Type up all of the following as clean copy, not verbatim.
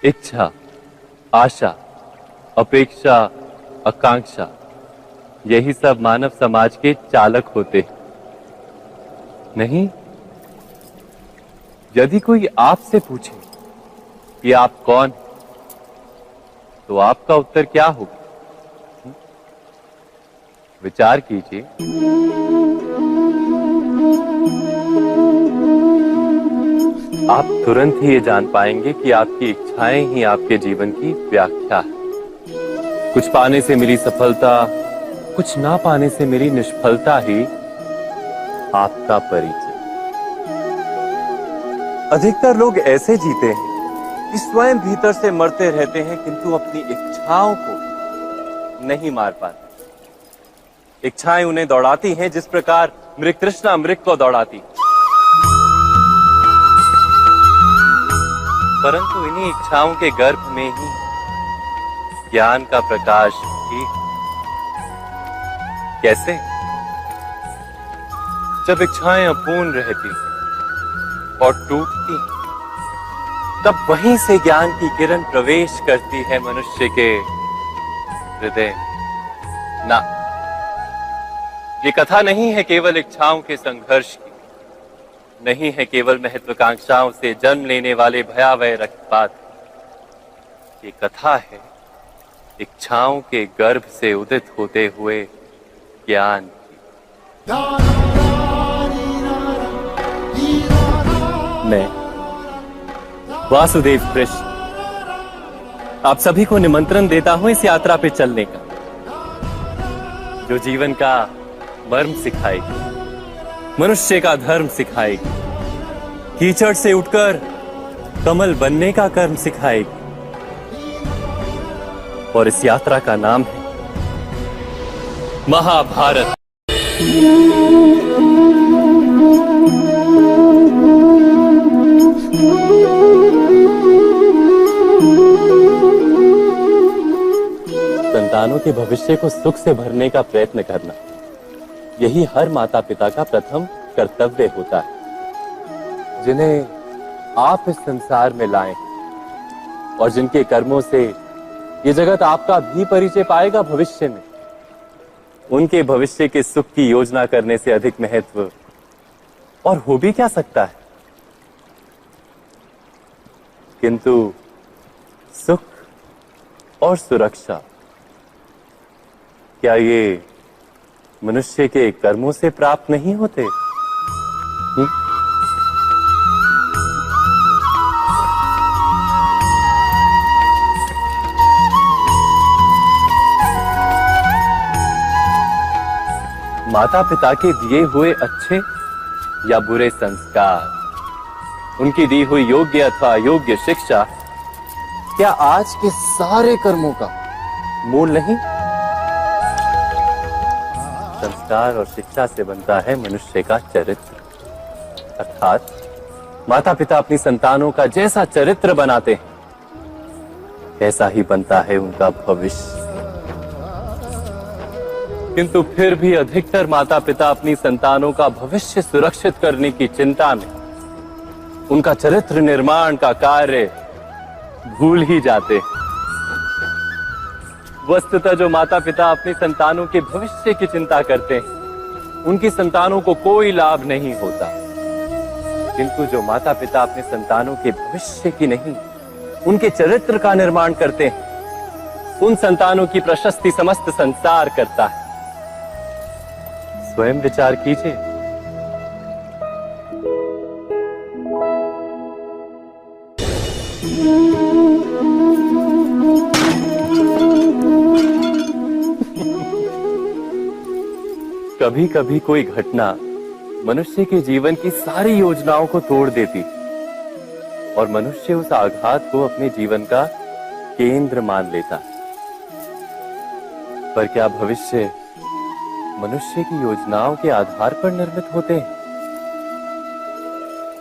इच्छा, आशा, अपेक्षा, आकांक्षा, यही सब मानव समाज के चालक होते हैं। नहीं, यदि कोई आपसे पूछे कि आप कौन, तो आपका उत्तर क्या होगा? विचार कीजिए। आप तुरंत ही ये जान पाएंगे कि आपकी इच्छाएं ही आपके जीवन की व्याख्या है। कुछ पाने से मिली सफलता, कुछ ना पाने से मिली निष्फलता ही आपका परिचय। अधिकतर लोग ऐसे जीते हैं कि स्वयं भीतर से मरते रहते हैं, किंतु अपनी इच्छाओं को नहीं मार पाते। इच्छाएं उन्हें दौड़ाती हैं जिस प्रकार मृग तृष्णा मृग को दौड़ाती। परंतु इन्हीं इच्छाओं के गर्भ में ही ज्ञान का प्रकाश भी। कैसे? जब इच्छाएं अपूर्ण रहती और टूटती, तब वहीं से ज्ञान की किरण प्रवेश करती है मनुष्य के हृदय। ना, ये कथा नहीं है केवल इच्छाओं के संघर्ष की, नहीं है केवल महत्वाकांक्षाओं से जन्म लेने वाले भयावह रक्तपात। ये कथा है इच्छाओं के गर्भ से उदित होते हुए ज्ञान की। मैं वासुदेव कृष्ण आप सभी को निमंत्रण देता हूं इस यात्रा पे चलने का, जो जीवन का मर्म सिखाएगी, मनुष्य का धर्म सिखाएगी, कीचड़ से उठकर कमल बनने का कर्म सिखाएगी। और इस यात्रा का नाम है महाभारत। संतानों के भविष्य को सुख से भरने का प्रयत्न करना, यही हर माता पिता का प्रथम कर्तव्य होता है, जिन्हें आप इस संसार में लाए और जिनके कर्मों से ये जगत आपका भी परिचय पाएगा भविष्य में। उनके भविष्य के सुख की योजना करने से अधिक महत्व और हो भी क्या सकता है। किंतु सुख और सुरक्षा, क्या ये मनुष्य के कर्मों से प्राप्त नहीं होते? माता पिता के दिए हुए अच्छे या बुरे संस्कार, उनकी दी हुई योग्य अथवा अयोग्य शिक्षा, क्या आज के सारे कर्मों का मूल नहीं? संस्कार और शिक्षा से बनता है मनुष्य का चरित्र। अर्थात माता पिता अपनी संतानों का जैसा चरित्र बनाते हैं, ऐसा ही बनता है उनका भविष्य। किंतु फिर भी अधिकतर माता पिता अपनी संतानों का भविष्य सुरक्षित करने की चिंता में उनका चरित्र निर्माण का कार्य भूल ही जाते हैं। वस्तुतः जो माता पिता अपनी संतानों के भविष्य की चिंता करते हैं, उनकी संतानों को कोई लाभ नहीं होता। किंतु जो माता पिता अपने संतानों के भविष्य की नहीं, उनके चरित्र का निर्माण करते हैं, उन संतानों की प्रशस्ति समस्त संसार करता है। स्वयं विचार कीजिए। कभी कभी कोई घटना मनुष्य के जीवन की सारी योजनाओं को तोड़ देती और मनुष्य उस आघात को अपने जीवन का केंद्र मान लेता। पर क्या भविष्य मनुष्य की योजनाओं के आधार पर निर्मित होते हैं?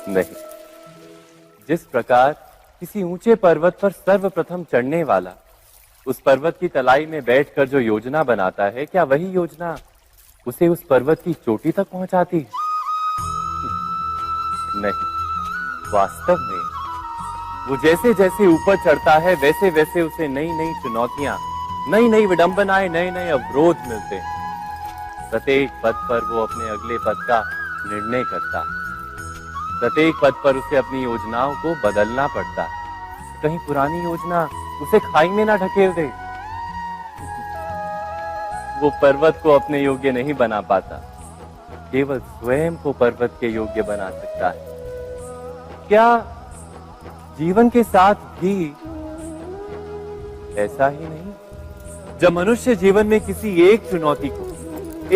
नहीं। जिस प्रकार किसी ऊंचे पर्वत पर सर्वप्रथम चढ़ने वाला उस पर्वत की तलाई में बैठकर जो योजना बनाता है, क्या वही योजना उसे उस पर्वत की चोटी तक पहुंचाती है? नहीं। वास्तव में वो जैसे जैसे ऊपर चढ़ता है वैसे वैसे उसे नई नई चुनौतियां, नई नई विडंबनाएं, नए नए अवरोध मिलते हैं। प्रत्येक पद पर वो अपने अगले पद का निर्णय करता है। प्रत्येक पद पर उसे अपनी योजनाओं को बदलना पड़ता है। कहीं पुरानी योजना उसे खाई में ना ढकेल दे। वो पर्वत को अपने योग्य नहीं बना पाता, केवल स्वयं को पर्वत के योग्य बना सकता है। क्या जीवन के साथ भी ऐसा ही नहीं? जब मनुष्य जीवन में किसी एक चुनौती को,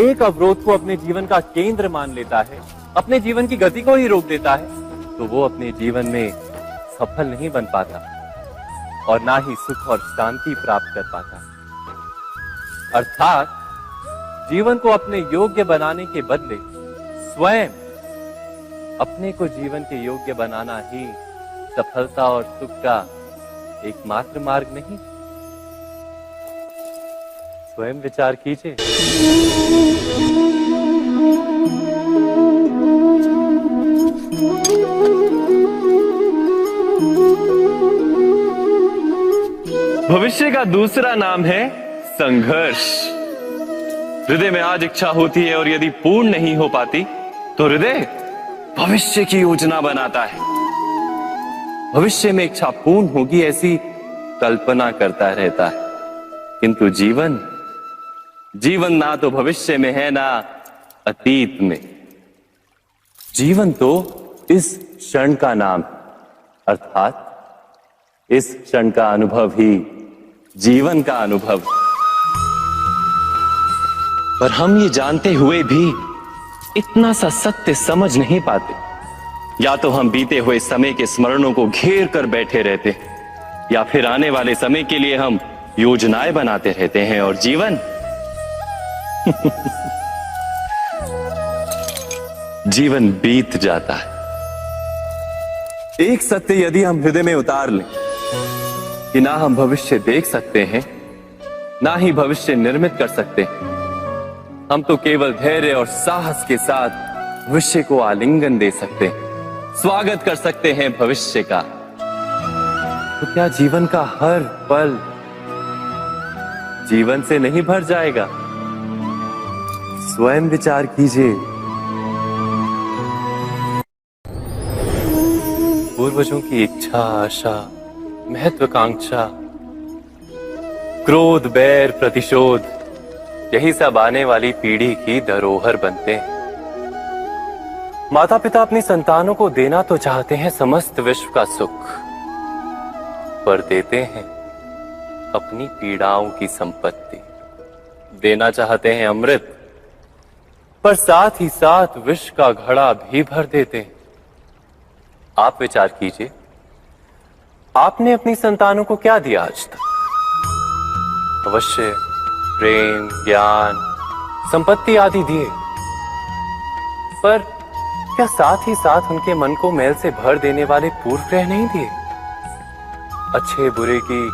एक अवरोध को अपने जीवन का केंद्र मान लेता है, अपने जीवन की गति को ही रोक देता है, तो वो अपने जीवन में सफल नहीं बन पाता और ना ही सुख और शांति प्राप्त कर पाता। अर्थात जीवन को अपने योग्य बनाने के बदले स्वयं अपने को जीवन के योग्य बनाना ही सफलता और सुख का एकमात्र मार्ग नहीं। स्वयं विचार कीजिए। भविष्य का दूसरा नाम है संघर्ष। हृदय में आज इच्छा होती है और यदि पूर्ण नहीं हो पाती तो हृदय भविष्य की योजना बनाता है। भविष्य में इच्छा पूर्ण होगी ऐसी कल्पना करता रहता है, किंतु जीवन ना तो भविष्य में है ना अतीत में। जीवन तो इस क्षण का नाम, अर्थात इस क्षण का अनुभव ही जीवन का अनुभव। पर हम ये जानते हुए भी इतना सा सत्य समझ नहीं पाते। या तो हम बीते हुए समय के स्मरणों को घेर कर बैठे रहते हैं, या फिर आने वाले समय के लिए हम योजनाएं बनाते रहते हैं और जीवन जीवन बीत जाता है। एक सत्य यदि हम हृदय में उतार लें कि ना हम भविष्य देख सकते हैं, ना ही भविष्य निर्मित कर सकते हैं, हम तो केवल धैर्य और साहस के साथ भविष्य को आलिंगन दे सकते हैं, स्वागत कर सकते हैं भविष्य का। तो क्या जीवन का हर पल जीवन से नहीं भर जाएगा? स्वयं विचार कीजिए। पूर्वजों की इच्छा, आशा, महत्वाकांक्षा, क्रोध, बैर, प्रतिशोध, यही सब आने वाली पीढ़ी की धरोहर बनते हैं। माता पिता अपनी संतानों को देना तो चाहते हैं समस्त विश्व का सुख, पर देते हैं अपनी पीड़ाओं की संपत्ति। देना चाहते हैं अमृत, पर साथ ही साथ विष का घड़ा भी भर देते हैं। आप विचार कीजिए, आपने अपनी संतानों को क्या दिया आज तक? अवश्य प्रेम, ज्ञान, संपत्ति आदि दिए, पर क्या साथ ही साथ उनके मन को मैल से भर देने वाले पूर्व ग्रह नहीं दिए? अच्छे बुरे की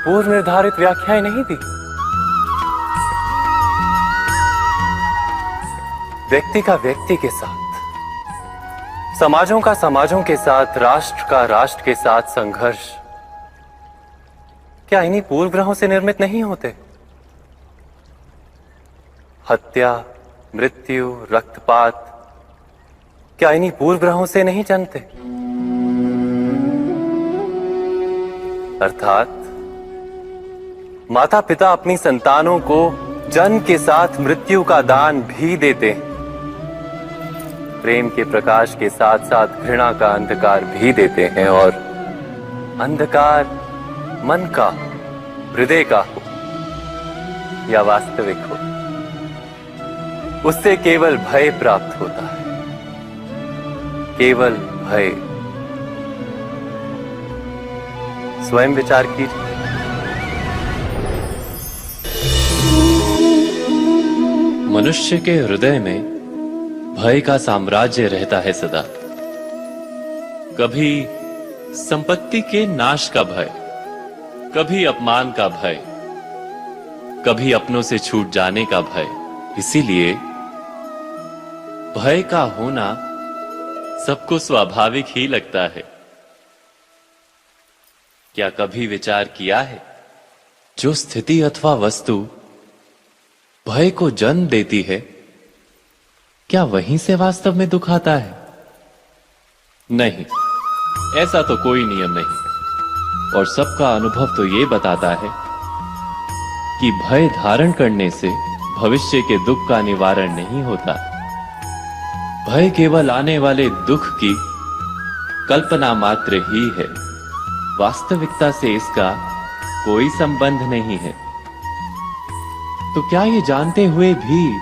पूर्व निर्धारित व्याख्याएं नहीं दी? व्यक्ति का व्यक्ति के साथ, समाजों का समाजों के साथ, राष्ट्र का राष्ट्र के साथ संघर्ष क्या इन्हीं पूर्व ग्रहों से निर्मित नहीं होते? हत्या, मृत्यु, रक्तपात क्या इन्हीं पूर्व ग्रहों से नहीं जन्मते? अर्थात माता पिता अपनी संतानों को जन्म के साथ मृत्यु का दान भी देते हैं। प्रेम के प्रकाश के साथ साथ घृणा का अंधकार भी देते हैं, और अंधकार मन का, हृदय का हो या वास्तविक हो, उससे केवल भय प्राप्त होता है, केवल भय। स्वयं विचार कीजिए। मनुष्य के हृदय में भय का साम्राज्य रहता है सदा। कभी संपत्ति के नाश का भय, कभी अपमान का भय, कभी अपनों से छूट जाने का भय। इसीलिए भय का होना सबको स्वाभाविक ही लगता है। क्या कभी विचार किया है, जो स्थिति अथवा वस्तु भय को जन्म देती है, क्या वहीं से वास्तव में दुख आता है? नहीं, ऐसा तो कोई नियम नहीं। और सबका अनुभव तो ये बताता है कि भय धारण करने से भविष्य के दुख का निवारण नहीं होता। भय केवल आने वाले दुख की कल्पना मात्र ही है, वास्तविकता से इसका कोई संबंध नहीं है। तो क्या ये जानते हुए भी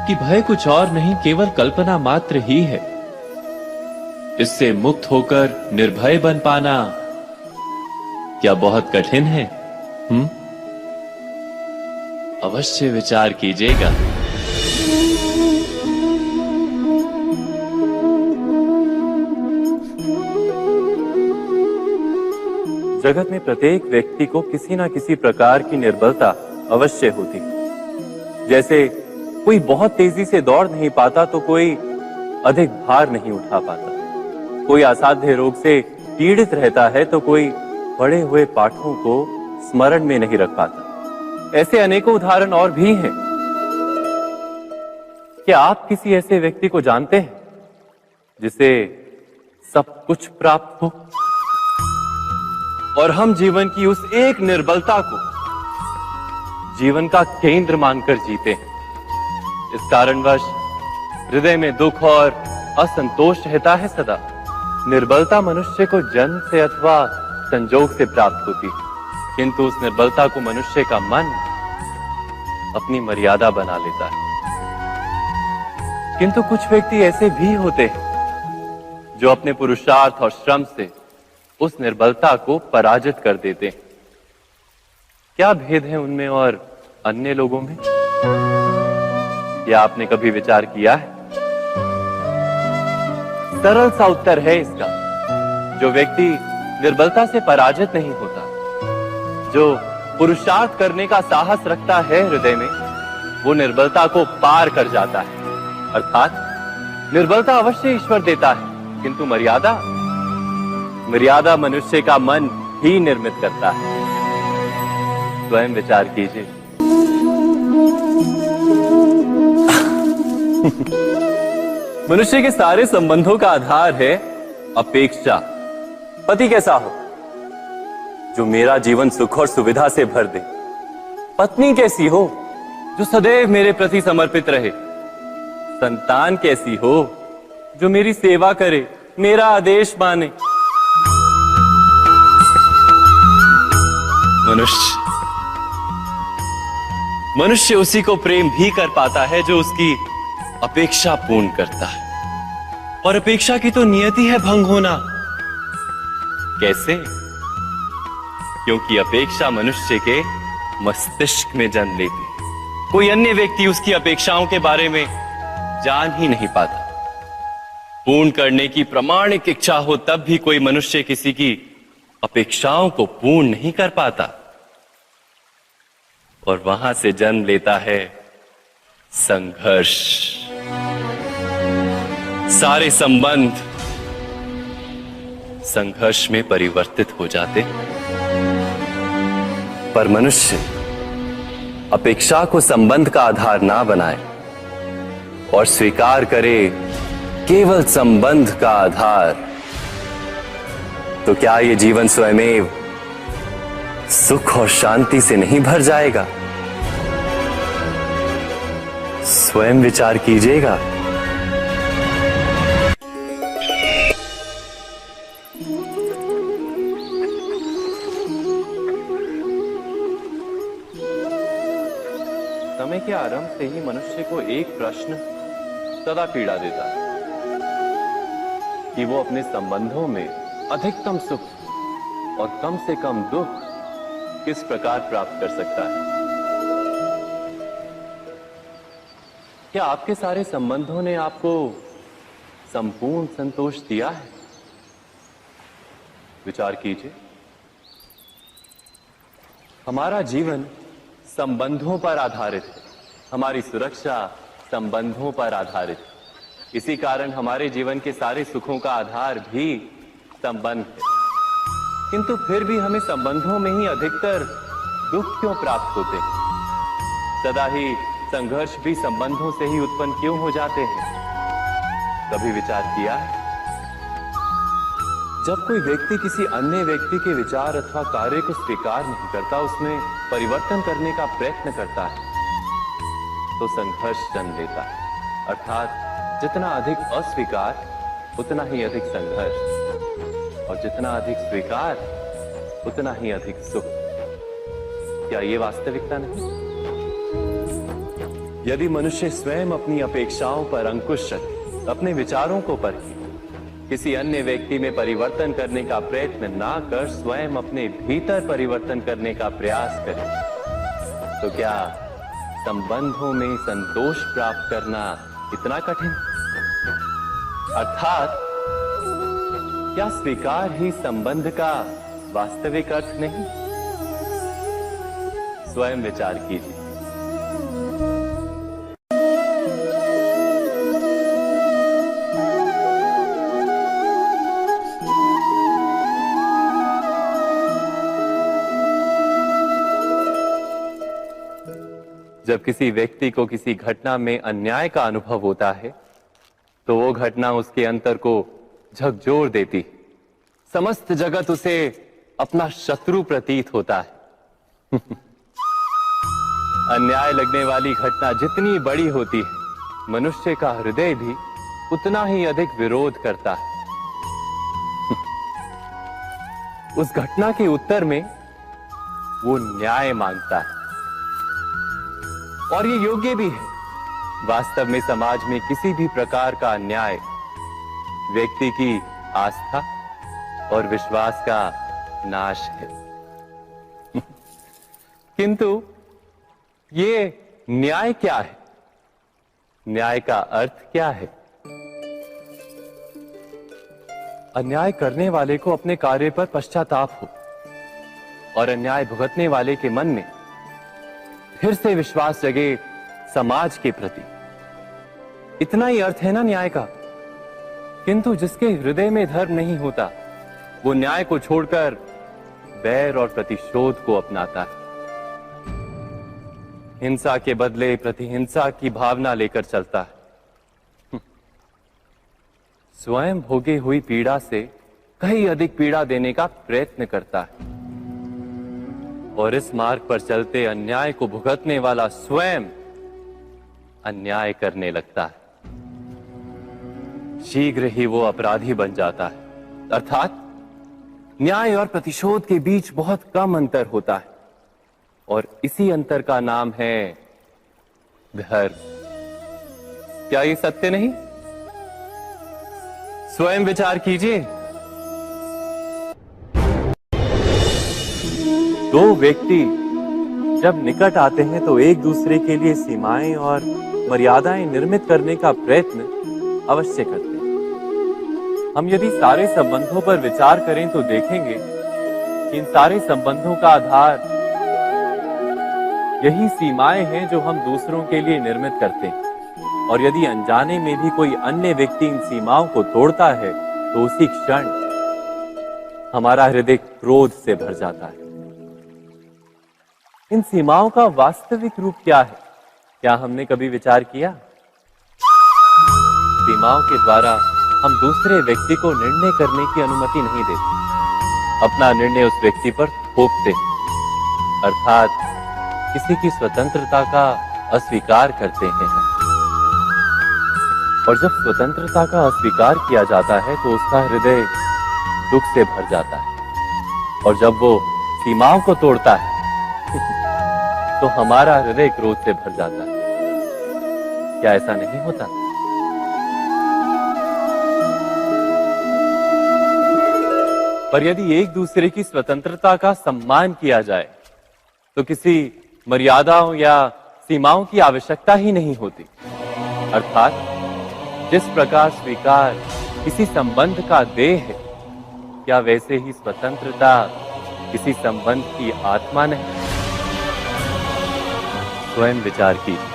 कि भय कुछ और नहीं, केवल कल्पना मात्र ही है, इससे मुक्त होकर निर्भय बन पाना क्या बहुत कठिन है? अवश्य विचार कीजिएगा। जगत में प्रत्येक व्यक्ति को किसी ना किसी प्रकार की निर्बलता अवश्य होती है। जैसे कोई बहुत तेजी से दौड़ नहीं पाता तो कोई अधिक भार नहीं उठा पाता, कोई असाध्य रोग से पीड़ित रहता है तो कोई पढ़े हुए पाठों को स्मरण में नहीं रख पाता। ऐसे अनेकों उदाहरण और भी हैं। क्या आप किसी ऐसे व्यक्ति को जानते हैं जिसे सब कुछ प्राप्त हो और हम जीवन की उस एक निर्बलता को जीवन का केंद्र मानकर जीते हैं? इस कारणवश हृदय में दुख और असंतोष रहता है सदा। निर्बलता मनुष्य को जन्म से अथवा संजोग से प्राप्त होती है, किंतु उस निर्बलता को मनुष्य का मन अपनी मर्यादा बना लेता है। किंतु कुछ व्यक्ति ऐसे भी होते हैं जो अपने पुरुषार्थ और श्रम से उस निर्बलता को पराजित कर देते हैं। क्या भेद है उनमें और अन्य लोगों में? क्या आपने कभी विचार किया है? सरल सा उत्तर है इसका। जो व्यक्ति निर्बलता से पराजित नहीं होता, जो पुरुषार्थ करने का साहस रखता है हृदय में, वो निर्बलता को पार कर जाता है। अर्थात निर्बलता अवश्य ईश्वर देता है, किंतु मर्यादा मनुष्य का मन ही निर्मित करता है। स्वयं विचार कीजिए। मनुष्य के सारे संबंधों का आधार है अपेक्षा। पति कैसा हो जो मेरा जीवन सुख और सुविधा से भर दे? पत्नी कैसी हो जो सदैव मेरे प्रति समर्पित रहे? संतान कैसी हो जो मेरी सेवा करे, मेरा आदेश माने? मनुष्य उसी को प्रेम भी कर पाता है जो उसकी अपेक्षा पूर्ण करता है। और अपेक्षा की तो नियति है भंग होना। कैसे? क्योंकि अपेक्षा मनुष्य के मस्तिष्क में जन्म लेती है। कोई अन्य व्यक्ति उसकी अपेक्षाओं के बारे में जान ही नहीं पाता। पूर्ण करने की प्रामाणिक इच्छा हो तब भी कोई मनुष्य किसी की अपेक्षाओं को पूर्ण नहीं कर पाता, और वहां से जन्म लेता है संघर्ष। सारे संबंध संघर्ष में परिवर्तित हो जाते। पर मनुष्य अपेक्षा को संबंध का आधार ना बनाए और स्वीकार करे केवल संबंध का आधार, तो क्या ये जीवन स्वयमेव सुख और शांति से नहीं भर जाएगा? स्वयं विचार कीजिएगा। समय के आरंभ से ही मनुष्य को एक प्रश्न सदा पीड़ा देता है कि वो अपने संबंधों में अधिकतम सुख और कम से कम दुख किस प्रकार प्राप्त कर सकता है। क्या आपके सारे संबंधों ने आपको संपूर्ण संतोष दिया है? विचार कीजिए। हमारा जीवन संबंधों पर आधारित है। हमारी सुरक्षा संबंधों पर आधारित है। इसी कारण हमारे जीवन के सारे सुखों का आधार भी संबंध है। किंतु फिर भी हमें संबंधों में ही अधिकतर दुख क्यों प्राप्त होते हैं? सदा ही संघर्ष भी संबंधों से ही उत्पन्न क्यों हो जाते हैं? कभी विचार किया है? जब कोई व्यक्ति किसी अन्य व्यक्ति के विचार अथवा कार्य को स्वीकार नहीं करता, उसमें परिवर्तन करने का प्रयत्न करता है, तो संघर्ष जन्म लेता है। अर्थात जितना अधिक अस्वीकार उतना ही अधिक संघर्ष, और जितना अधिक स्वीकार उतना ही अधिक सुख। क्या ये वास्तविकता नहीं? यदि मनुष्य स्वयं अपनी अपेक्षाओं पर अंकुश रखे, अपने विचारों को परखे, किसी अन्य व्यक्ति में परिवर्तन करने का प्रयत्न ना कर स्वयं अपने भीतर परिवर्तन करने का प्रयास करे, तो क्या संबंधों में संतोष प्राप्त करना इतना कठिन? अर्थात क्या स्वीकार ही संबंध का वास्तविक अर्थ नहीं? स्वयं विचार कीजिए। जब किसी व्यक्ति को किसी घटना में अन्याय का अनुभव होता है, तो वो घटना उसके अंतर को झकझोर देती, समस्त जगत उसे अपना शत्रु प्रतीत होता है। अन्याय लगने वाली घटना जितनी बड़ी होती है, मनुष्य का हृदय भी उतना ही अधिक विरोध करता है। उस घटना के उत्तर में वो न्याय मांगता है, और ये योग्य भी है। वास्तव में समाज में किसी भी प्रकार का अन्याय व्यक्ति की आस्था और विश्वास का नाश है। किंतु ये न्याय क्या है? न्याय का अर्थ क्या है? अन्याय करने वाले को अपने कार्य पर पश्चाताप हो, और अन्याय भुगतने वाले के मन में फिर से विश्वास जगे समाज के प्रति। इतना ही अर्थ है ना न्याय का। किंतु जिसके हृदय में धर्म नहीं होता, वो न्याय को छोड़कर बैर और प्रतिशोध को अपनाता है। हिंसा के बदले प्रतिहिंसा की भावना लेकर चलता है। स्वयं भोगी हुई पीड़ा से कहीं अधिक पीड़ा देने का प्रयत्न करता है, और इस मार्ग पर चलते अन्याय को भुगतने वाला स्वयं अन्याय करने लगता है। शीघ्र ही वो अपराधी बन जाता है। अर्थात न्याय और प्रतिशोध के बीच बहुत कम अंतर होता है, और इसी अंतर का नाम है धर्म। क्या ये सत्य नहीं? स्वयं विचार कीजिए। दो व्यक्ति जब निकट आते हैं तो एक दूसरे के लिए सीमाएं और मर्यादाएं निर्मित करने का प्रयत्न अवश्य करते हैं। हम यदि सारे संबंधों पर विचार करें तो देखेंगे कि इन सारे संबंधों का आधार यही सीमाएं हैं जो हम दूसरों के लिए निर्मित करते हैं। और यदि अनजाने में भी कोई अन्य व्यक्ति इन सीमाओं को तोड़ता है, तो उसी क्षण हमारा हृदय क्रोध से भर जाता है। इन सीमाओं का वास्तविक रूप क्या है? क्या हमने कभी विचार किया? सीमाओं के द्वारा हम दूसरे व्यक्ति को निर्णय करने की अनुमति नहीं देते, अपना निर्णय उस व्यक्ति पर थोपते, अर्थात किसी की स्वतंत्रता का अस्वीकार करते हैं हम। और जब स्वतंत्रता का अस्वीकार किया जाता है तो उसका हृदय दुख से भर जाता है, और जब वो सीमाओं को तोड़ता है तो हमारा हृदय क्रोध से भर जाता है। क्या ऐसा नहीं होता? पर यदि एक दूसरे की स्वतंत्रता का सम्मान किया जाए तो किसी मर्यादाओं या सीमाओं की आवश्यकता ही नहीं होती। अर्थात जिस प्रकार स्वीकार किसी संबंध का देह है, क्या वैसे ही स्वतंत्रता किसी संबंध की आत्मा नहीं? स्वयं विचार कीजिए।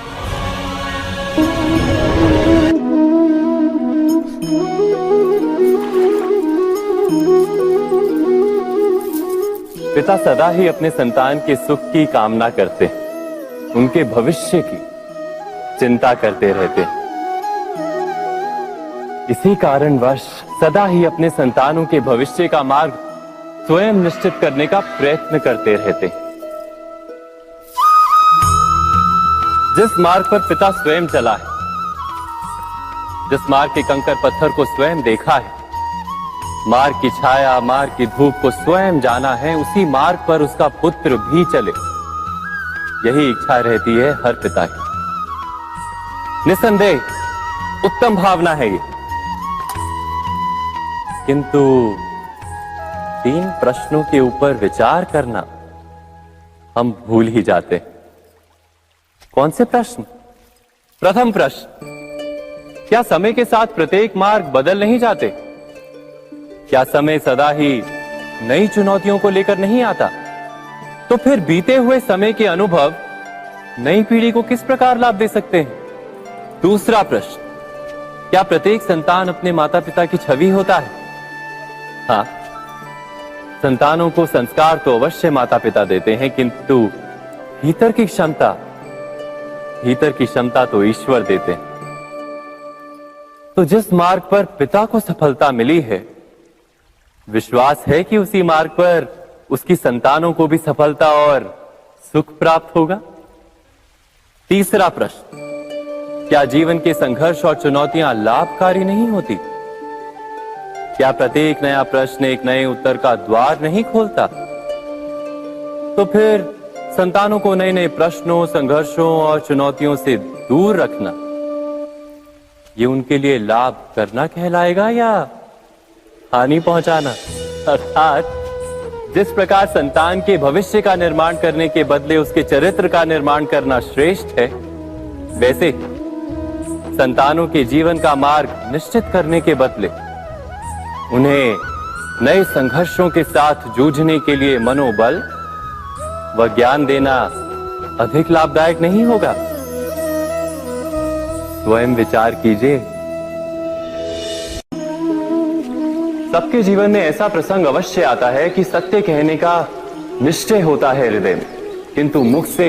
पिता सदा ही अपने संतान के सुख की कामना करते हैं, उनके भविष्य की चिंता करते रहते हैं। इसी कारणवश सदा ही अपने संतानों के भविष्य का मार्ग स्वयं निश्चित करने का प्रयत्न करते रहते हैं। जिस मार्ग पर पिता स्वयं चला है, जिस मार्ग के कंकर पत्थर को स्वयं देखा है, मार्ग की छाया, मार्ग की धूप को स्वयं जाना है, उसी मार्ग पर उसका पुत्र भी चले, यही इच्छा रहती है हर पिता की। निसंदेह उत्तम भावना है ये, किंतु 3 प्रश्नों के ऊपर विचार करना हम भूल ही जाते हैं। कौन से प्रश्न? प्रथम प्रश्न, क्या समय के साथ प्रत्येक मार्ग बदल नहीं जाते? क्या समय सदा ही नई चुनौतियों को लेकर नहीं आता? तो फिर बीते हुए समय के अनुभव नई पीढ़ी को किस प्रकार लाभ दे सकते हैं? दूसरा प्रश्न, क्या प्रत्येक संतान अपने माता पिता की छवि होता है? हाँ, संतानों को संस्कार तो अवश्य माता पिता देते हैं, किंतु भीतर की क्षमता तो ईश्वर देते हैं। तो जिस मार्ग पर पिता को सफलता मिली है, विश्वास है कि उसी मार्ग पर उसकी संतानों को भी सफलता और सुख प्राप्त होगा। तीसरा प्रश्न, क्या जीवन के संघर्ष और चुनौतियां लाभकारी नहीं होती? क्या प्रत्येक नया प्रश्न एक नए उत्तर का द्वार नहीं खोलता? तो फिर संतानों को नए नए प्रश्नों, संघर्षों और चुनौतियों से दूर रखना, ये उनके लिए लाभ करना कहलाएगा या हानि पहुंचाना? अर्थात जिस प्रकार संतान के भविष्य का निर्माण करने के बदले उसके चरित्र का निर्माण करना श्रेष्ठ है, वैसे संतानों के जीवन का मार्ग निश्चित करने के बदले उन्हें नए संघर्षों के साथ जूझने के लिए मनोबल व ज्ञान देना अधिक लाभदायक नहीं होगा? स्वयं विचार कीजिए। सबके जीवन में ऐसा प्रसंग अवश्य आता है कि सत्य कहने का निश्चय होता है हृदय में, किंतु मुख से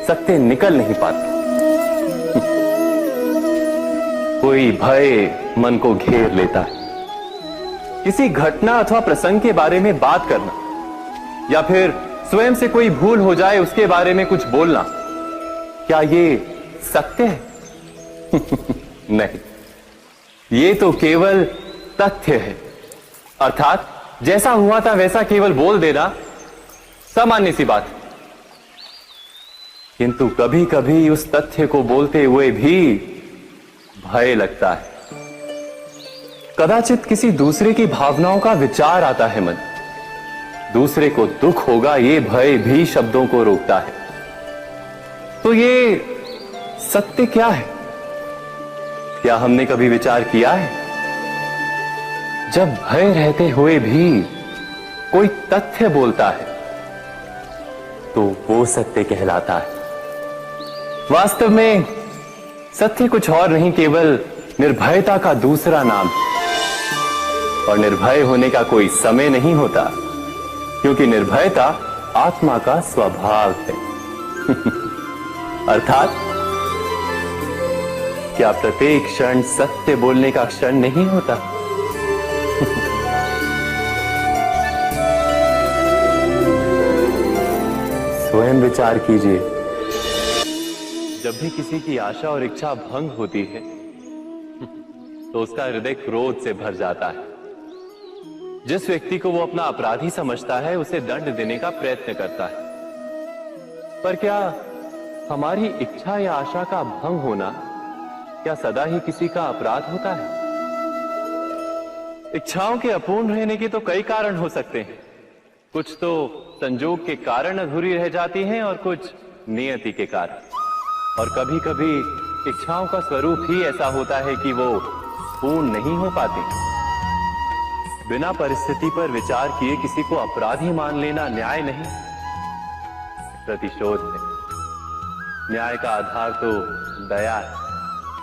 सत्य निकल नहीं पाता। कोई भय मन को घेर लेता है। किसी घटना अथवा प्रसंग के बारे में बात करना या फिर स्वयं से कोई भूल हो जाए उसके बारे में कुछ बोलना, क्या ये सत्य है? नहीं, ये तो केवल तथ्य है। अर्थात जैसा हुआ था वैसा केवल बोल देना सामान्य सी बात है। किंतु कभी कभी उस तथ्य को बोलते हुए भी भय लगता है। कदाचित किसी दूसरे की भावनाओं का विचार आता है मन, दूसरे को दुख होगा, ये भय भी शब्दों को रोकता है। तो ये सत्य क्या है? क्या हमने कभी विचार किया है? जब भय रहते हुए भी कोई तथ्य बोलता है तो वो सत्य कहलाता है। वास्तव में सत्य कुछ और नहीं, केवल निर्भयता का दूसरा नाम है। और निर्भय होने का कोई समय नहीं होता, क्योंकि निर्भयता आत्मा का स्वभाव है। अर्थात क्या प्रत्येक क्षण सत्य बोलने का क्षण नहीं होता? स्वयं विचार कीजिए। जब भी किसी की आशा और इच्छा भंग होती है तो उसका हृदय क्रोध से भर जाता है। जिस व्यक्ति को वो अपना अपराधी समझता है उसे दंड देने का प्रयत्न करता है। पर क्या हमारी इच्छा या आशा का भंग होना क्या सदा ही किसी का अपराध होता है? इच्छाओं के अपूर्ण रहने के तो कई कारण हो सकते हैं। कुछ तो संजोग के कारण अधूरी रह जाती हैं और कुछ नियति के कारण। और कभी कभी इच्छाओं का स्वरूप ही ऐसा होता है कि वो पूर्ण नहीं हो पाती। बिना परिस्थिति पर विचार किए किसी को अपराधी मान लेना न्याय नहीं, प्रतिशोध है। न्याय का आधार तो दया है,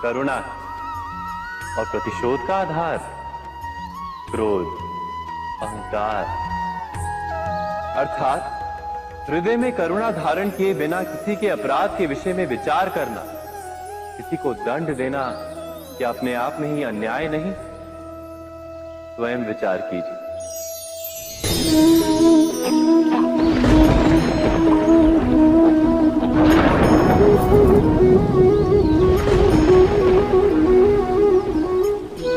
करुणा है, और प्रतिशोध का आधार क्रोध, अहंकार। अर्थात हृदय में करुणा धारण किए बिना किसी के अपराध के विषय में विचार करना, किसी को दंड देना क्या अपने आप में ही अन्याय नहीं? स्वयं विचार कीजिए।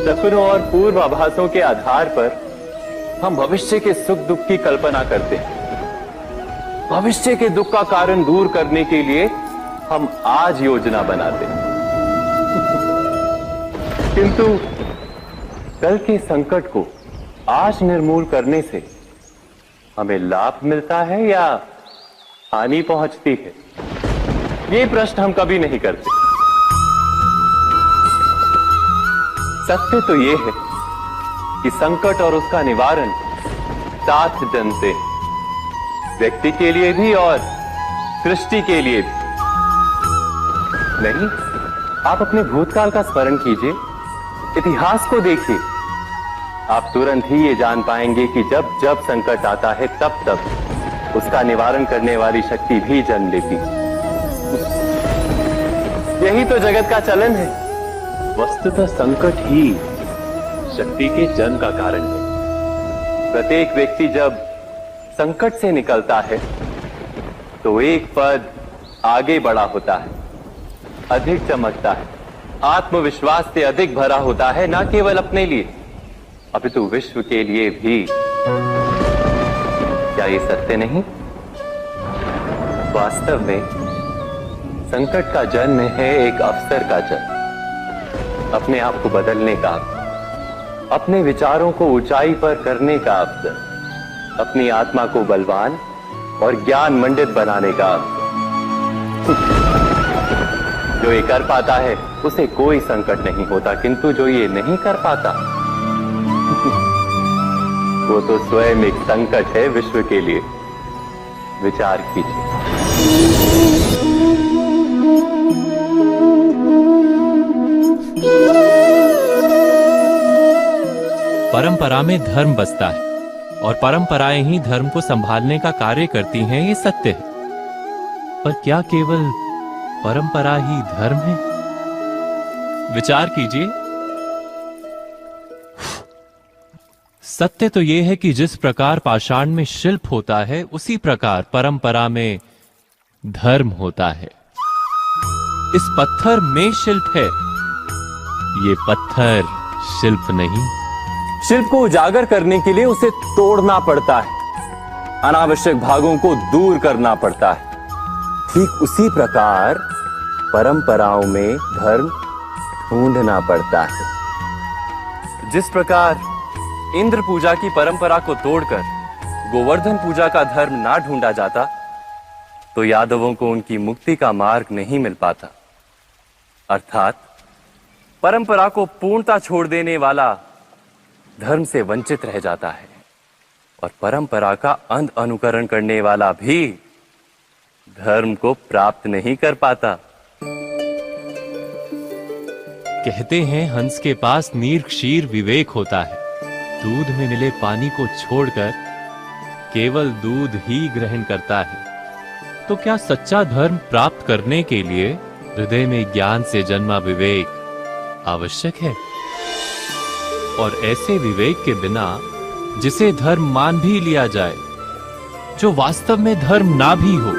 सपनों और पूर्वाभासों के आधार पर हम भविष्य के सुख दुख की कल्पना करते हैं। भविष्य के दुख का कारण दूर करने के लिए हम आज योजना बनाते हैं, किंतु कल के संकट को आज निर्मूल करने से हमें लाभ मिलता है या हानि पहुंचती है? ये प्रश्न हम कभी नहीं करते। सत्य तो यह है कि संकट और उसका निवारण साथ जनते हैं, व्यक्ति के लिए भी और सृष्टि के लिए भी। नहीं, आप अपने भूतकाल का स्मरण कीजिए, इतिहास को देखिए। आप तुरंत ही ये जान पाएंगे कि जब जब संकट आता है तब तब उसका निवारण करने वाली शक्ति भी जन्म लेती है। यही तो जगत का चलन है। वस्तुतः संकट ही शक्ति के जन्म का कारण है। प्रत्येक व्यक्ति जब संकट से निकलता है तो एक पद आगे बढ़ा होता है, अधिक चमकता है, आत्मविश्वास से अधिक भरा होता है, न केवल अपने लिए अपितु विश्व के लिए भी। क्या ये सत्य नहीं? वास्तव में संकट का जन्म है एक अवसर का जन्म, अपने आप को बदलने का, अपने विचारों को ऊंचाई पर करने का अवसर, अपनी आत्मा को बलवान और ज्ञान मंडित बनाने का अवसर। जो ये कर पाता है उसे कोई संकट नहीं होता, किंतु जो ये नहीं कर पाता वो तो स्वयं एक संकट है विश्व के लिए। विचार कीजिए। परंपरा में धर्म बसता है और परंपराएं ही धर्म को संभालने का कार्य करती हैं, ये सत्य है। पर क्या केवल परंपरा ही धर्म है? विचार कीजिए। सत्य तो यह है कि जिस प्रकार पाषाण में शिल्प होता है उसी प्रकार परंपरा में धर्म होता है। इस पत्थर में शिल्प है, ये पत्थर शिल्प नहीं। शिल्प को उजागर करने के लिए उसे तोड़ना पड़ता है, अनावश्यक भागों को दूर करना पड़ता है। ठीक उसी प्रकार परंपराओं में धर्म ढूंढना पड़ता है। जिस प्रकार इंद्र पूजा की परंपरा को तोड़कर गोवर्धन पूजा का धर्म ना ढूंढा जाता तो यादवों को उनकी मुक्ति का मार्ग नहीं मिल पाता। अर्थात परंपरा को पूर्णता छोड़ देने वाला धर्म से वंचित रह जाता है और परंपरा का अंध अनुकरण करने वाला भी धर्म को प्राप्त नहीं कर पाता। कहते हैं हंस के पास नीर क्षीर विवेक होता है। दूध में मिले पानी को छोड़कर केवल दूध ही ग्रहण करता है। तो क्या सच्चा धर्म प्राप्त करने के लिए हृदय में ज्ञान से जन्मा विवेक आवश्यक है? और ऐसे विवेक के बिना जिसे धर्म मान भी लिया जाए, जो वास्तव में धर्म ना भी हो,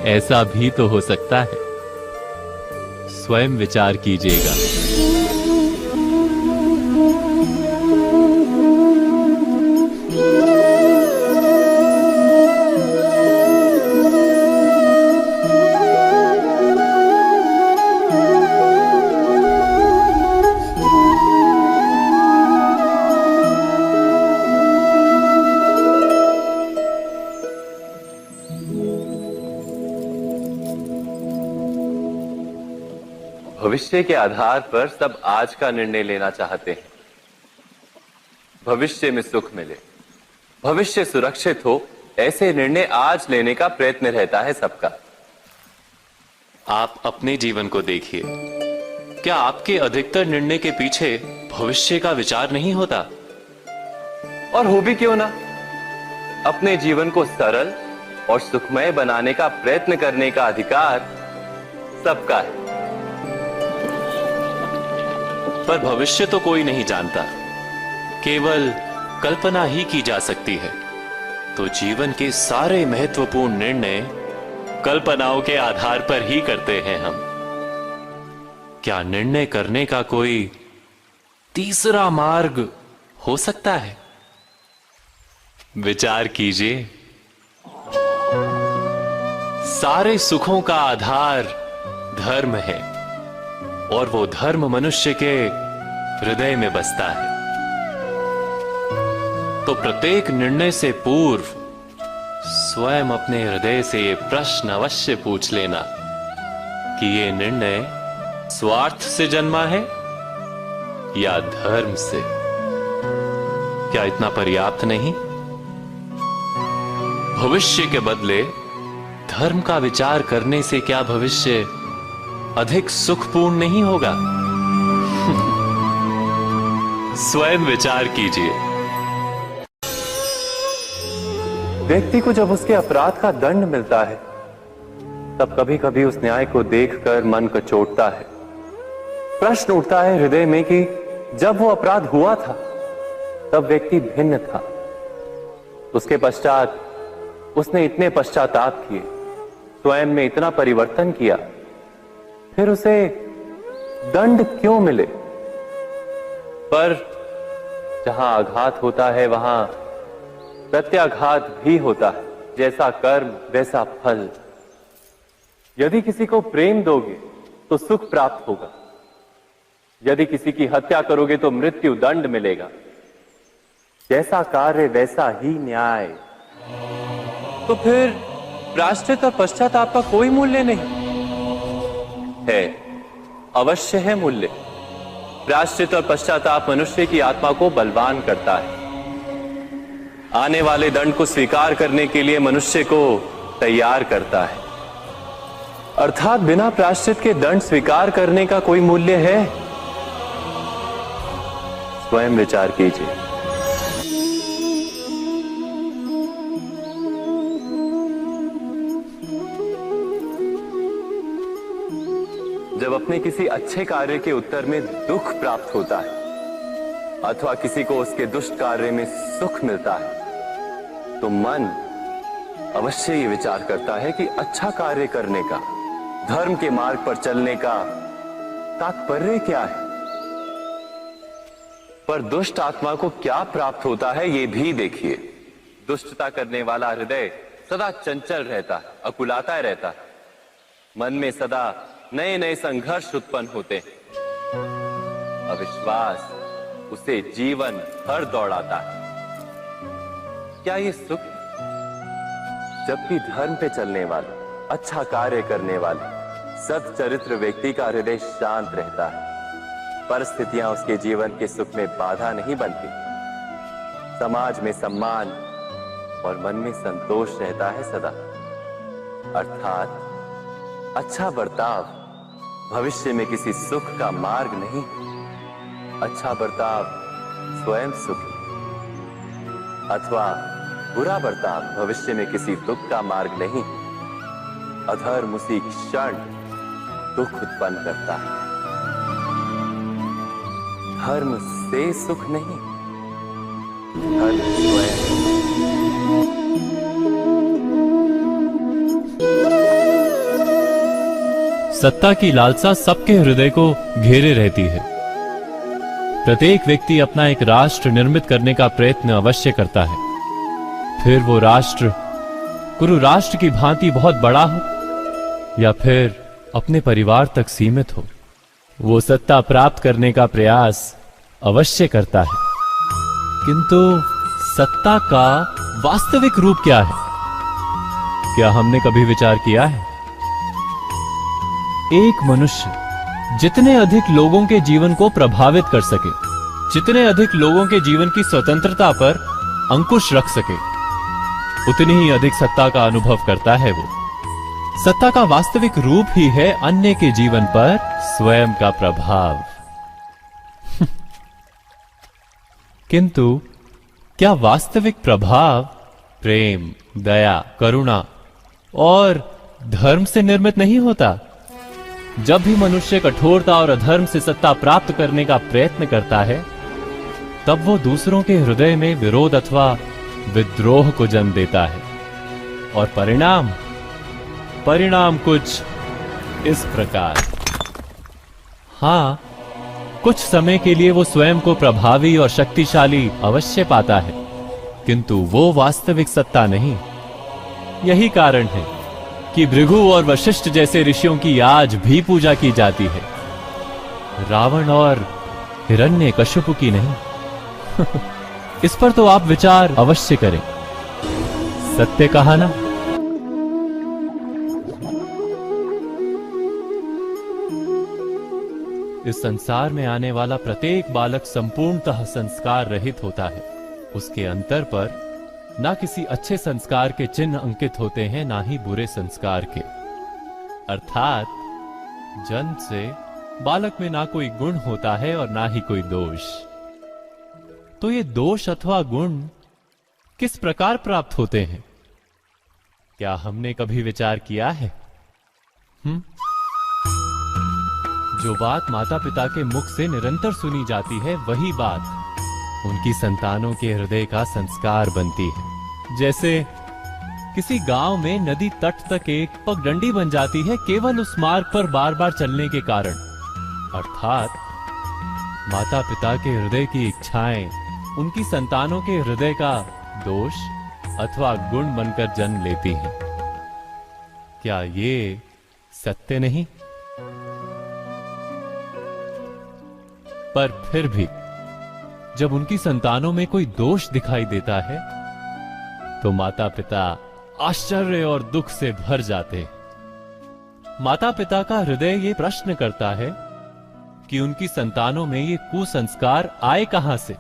ऐसा भी तो हो सकता है। स्वयं विचार कीजिएगा। भविष्य के आधार पर सब आज का निर्णय लेना चाहते हैं। भविष्य में सुख मिले, भविष्य सुरक्षित हो, ऐसे निर्णय आज लेने का प्रयत्न रहता है सबका। आप अपने जीवन को देखिए। क्या आपके अधिकतर निर्णय के पीछे भविष्य का विचार नहीं होता? और हो भी क्यों ना, अपने जीवन को सरल और सुखमय बनाने का प्रयत्न करने का अधिकार सबका है। पर भविष्य तो कोई नहीं जानता, केवल कल्पना ही की जा सकती है। तो जीवन के सारे महत्वपूर्ण निर्णय कल्पनाओं के आधार पर ही करते हैं हम। क्या निर्णय करने का कोई तीसरा मार्ग हो सकता है? विचार कीजिए। सारे सुखों का आधार धर्म है और वो धर्म मनुष्य के हृदय में बसता है। तो प्रत्येक निर्णय से पूर्व स्वयं अपने हृदय से ये प्रश्न अवश्य पूछ लेना कि ये निर्णय स्वार्थ से जन्मा है या धर्म से। क्या इतना पर्याप्त नहीं? भविष्य के बदले धर्म का विचार करने से क्या भविष्य अधिक सुखपूर्ण नहीं होगा? स्वयं विचार कीजिए। व्यक्ति को जब उसके अपराध का दंड मिलता है तब कभी कभी उस न्याय को देखकर मन कचोटता है। प्रश्न उठता है हृदय में कि जब वो अपराध हुआ था तब व्यक्ति भिन्न था। उसके पश्चात उसने इतने पश्चाताप किए, स्वयं में इतना परिवर्तन किया, फिर उसे दंड क्यों मिले? पर जहां आघात होता है वहां प्रत्याघात भी होता है। जैसा कर्म वैसा फल। यदि किसी को प्रेम दोगे तो सुख प्राप्त होगा, यदि किसी की हत्या करोगे तो मृत्यु दंड मिलेगा। जैसा कार्य वैसा ही न्याय। तो फिर प्रायश्चित और पश्चाताप का कोई मूल्य नहीं है? अवश्य है मूल्य। प्रायश्चित और पश्चाताप मनुष्य की आत्मा को बलवान करता है, आने वाले दंड को स्वीकार करने के लिए मनुष्य को तैयार करता है। अर्थात बिना प्रायश्चित के दंड स्वीकार करने का कोई मूल्य है? स्वयं विचार कीजिए। जब अपने किसी अच्छे कार्य के उत्तर में दुख प्राप्त होता है अथवा किसी को उसके दुष्ट कार्य में सुख मिलता है तो मन अवश्य ये विचार करता है कि अच्छा कार्य करने का, धर्म के मार्ग पर चलने का तात्पर्य क्या है। पर दुष्ट आत्मा को क्या प्राप्त होता है ये भी देखिए। दुष्टता करने वाला हृदय सदा चंचल रहता है, अकुलाता रहता है। मन में सदा नए नए संघर्ष उत्पन्न होते हैं। अविश्वास उसे जीवन भर दौड़ाता है। क्या ये सुख? जबकि धर्म पे चलने वाला, अच्छा कार्य करने वाले, सच्चरित्र व्यक्ति का हृदय शांत रहता है। परिस्थितियां उसके जीवन के सुख में बाधा नहीं बनती। समाज में सम्मान और मन में संतोष रहता है सदा। अर्थात अच्छा बर्ताव भविष्य में किसी सुख का मार्ग नहीं। अच्छा बर्ताव स्वयं सुख अथवा बुरा बर्ताव भविष्य में किसी दुख का मार्ग नहीं। अधर्म उसी क्षण दुख उत्पन्न करता है। धर्म से सुख नहीं, धर्म स्वयं। सत्ता की लालसा सबके हृदय को घेरे रहती है। प्रत्येक व्यक्ति अपना एक राष्ट्र निर्मित करने का प्रयत्न अवश्य करता है। फिर वो राष्ट्र कुरु राष्ट्र की भांति बहुत बड़ा हो या फिर अपने परिवार तक सीमित हो, वो सत्ता प्राप्त करने का प्रयास अवश्य करता है। किंतु सत्ता का वास्तविक रूप क्या है? क्या हमने कभी विचार किया है? एक मनुष्य जितने अधिक लोगों के जीवन को प्रभावित कर सके, जितने अधिक लोगों के जीवन की स्वतंत्रता पर अंकुश रख सके, उतनी ही अधिक सत्ता का अनुभव करता है वो। सत्ता का वास्तविक रूप ही है अन्य के जीवन पर स्वयं का प्रभाव। किंतु क्या वास्तविक प्रभाव प्रेम, दया, करुणा और धर्म से निर्मित नहीं होता। जब भी मनुष्य कठोरता और अधर्म से सत्ता प्राप्त करने का प्रयत्न करता है, तब वो दूसरों के हृदय में विरोध अथवा विद्रोह को जन्म देता है। और परिणाम कुछ इस प्रकार। हां, कुछ समय के लिए वो स्वयं को प्रभावी और शक्तिशाली अवश्य पाता है, किंतु वो वास्तविक सत्ता नहीं। यही कारण है कि भृगु और वशिष्ठ जैसे ऋषियों की आज भी पूजा की जाती है, रावण और हिरण्यकशिपु की नहीं। इस पर तो आप विचार अवश्य करें। सत्य कहा ना? इस संसार में आने वाला प्रत्येक बालक संपूर्णतः संस्कार रहित होता है। उसके अंतर पर ना किसी अच्छे संस्कार के चिन्ह अंकित होते हैं, ना ही बुरे संस्कार के। अर्थात जन्म से बालक में ना कोई गुण होता है और ना ही कोई दोष। तो ये दोष अथवा गुण किस प्रकार प्राप्त होते हैं? क्या हमने कभी विचार किया है? जो बात माता पिता के मुख से निरंतर सुनी जाती है, वही बात उनकी संतानों के हृदय का संस्कार बनती है। जैसे किसी गांव में नदी तट तक एक पगडंडी बन जाती है, केवल उस मार्ग पर बार बार चलने के कारण। अर्थात माता पिता के हृदय की इच्छाएं उनकी संतानों के हृदय का दोष अथवा गुण बनकर जन्म लेती हैं। क्या ये सत्य नहीं? पर फिर भी जब उनकी संतानों में कोई दोष दिखाई देता है, तो माता पिता आश्चर्य और दुख से भर जाते हैं। माता पिता का हृदय ये प्रश्न करता है कि उनकी संतानों में ये कुसंस्कार आए कहां से।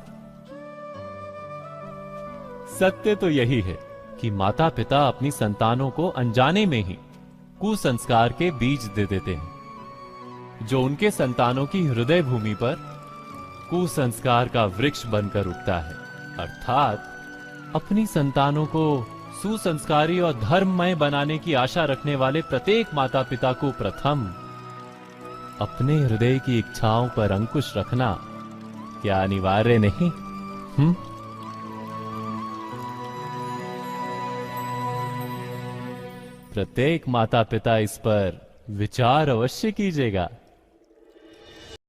सत्य तो यही है कि माता पिता अपनी संतानों को अनजाने में ही कुसंस्कार के बीज दे देते हैं, जो उनके संतानों की हृदय भूमि पर कुसंस्कार का वृक्ष बनकर उगता है। अर्थात अपनी संतानों को सुसंस्कारी और धर्ममय बनाने की आशा रखने वाले प्रत्येक माता पिता को प्रथम अपने हृदय की इच्छाओं पर अंकुश रखना क्या अनिवार्य नहीं? प्रत्येक माता पिता इस पर विचार अवश्य कीजिएगा।